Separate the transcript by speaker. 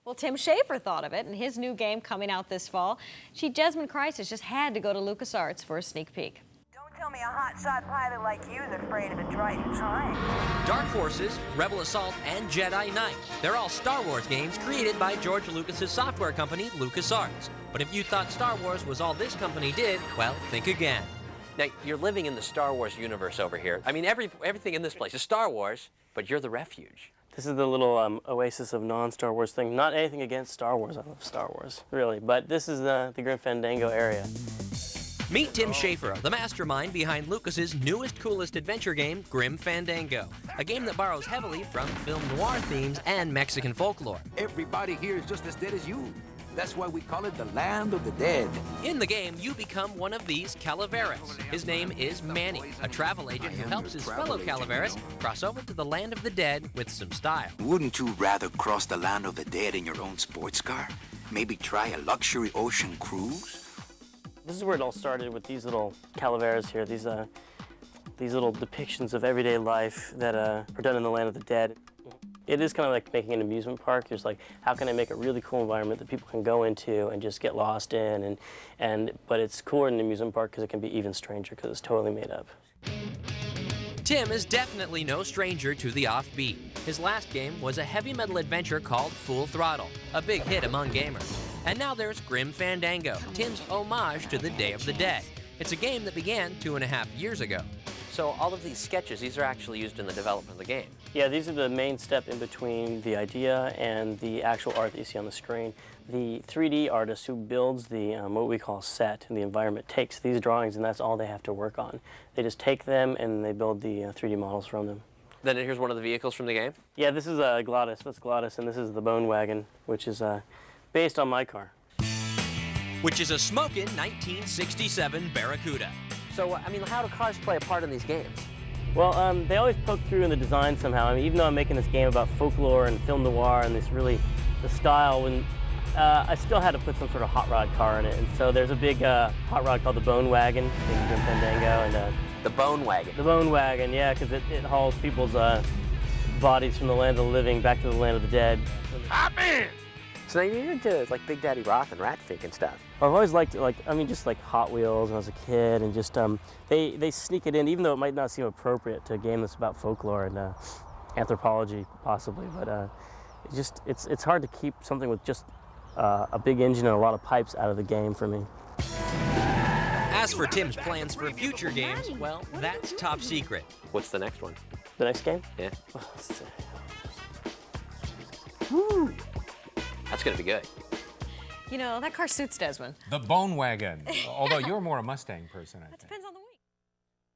Speaker 1: Well, Tim Schafer thought of it in his new game coming out this fall. Desmond Crisis just had to go to LucasArts for a sneak peek.
Speaker 2: Don't tell me a hotshot pilot like you is afraid of a trying.
Speaker 3: Dark Forces, Rebel Assault, and Jedi Knight. They're all Star Wars games created by George Lucas's software company, LucasArts. But if you thought Star Wars was all this company did, well, think again. Now, you're living in the Star Wars universe over here. I mean, everything in this place is Star Wars, but you're the refuge.
Speaker 4: This is the little oasis of non-Star Wars thing. Not anything against Star Wars. I love Star Wars, really. But this is the Grim Fandango area.
Speaker 3: Meet Tim Schafer, the mastermind behind Lucas's newest, coolest adventure game, Grim Fandango. A game that borrows heavily from film noir themes and Mexican folklore.
Speaker 5: Everybody here is just as dead as you. That's why we call it the land of the dead.
Speaker 3: In the game, you become one of these Calaveras. His name is Manny, a travel agent who helps his fellow Calaveras cross over to the land of the dead with some style.
Speaker 6: Wouldn't you rather cross the land of the dead in your own sports car? Maybe try a luxury ocean cruise?
Speaker 4: This is where it all started with these little Calaveras here, these little depictions of everyday life that are done in the land of the dead. It is kind of like making an amusement park. There's like, how can I make a really cool environment that people can go into and just get lost in? But it's cooler than an amusement park because it can be even stranger because it's totally made up.
Speaker 3: Tim is definitely no stranger to the offbeat. His last game was a heavy metal adventure called Full Throttle, a big hit among gamers. And now there's Grim Fandango, Tim's homage to the Day of the Dead. It's a game that began 2.5 years ago. So all of these sketches, these are actually used in the development of the game?
Speaker 4: Yeah, these are the main step in between the idea and the actual art that you see on the screen. The 3D artist who builds the, what we call set and the environment, takes these drawings and that's all they have to work on. They just take them and they build the 3D models from them.
Speaker 3: Then here's one of the vehicles from the game?
Speaker 4: Yeah, this is Glottis, that's Glottis, and this is the Bonewagon, which is based on my car.
Speaker 3: Which is a smoking 1967 Barracuda. So, I mean, how do cars play a part in these games?
Speaker 4: Well, they always poke through in the design somehow. I mean, even though I'm making this game about folklore and film noir and this really, the style, when I still had to put some sort of hot rod car in it. And so there's a big hot rod called the Bonewagon in Grim Fandango. And,
Speaker 3: the Bonewagon?
Speaker 4: The Bonewagon, yeah, because it hauls people's bodies from the land of the living back to the land of the dead.
Speaker 3: So now you're into like Big Daddy Roth and Ratfink and stuff.
Speaker 4: I've always liked, just like Hot Wheels when I was a kid, and just they sneak it in, even though it might not seem appropriate to a game that's about folklore and anthropology, possibly. But it's hard to keep something with just a big engine and a lot of pipes out of the game for me.
Speaker 3: As for Tim's plans for future games, well, that's top secret. What's the next one?
Speaker 4: The next game?
Speaker 3: Yeah.
Speaker 4: Woo!
Speaker 3: That's gonna be good.
Speaker 1: You know, that car suits Desmond.
Speaker 7: The Bonewagon. Although you're more a Mustang person, I think.
Speaker 1: That depends on the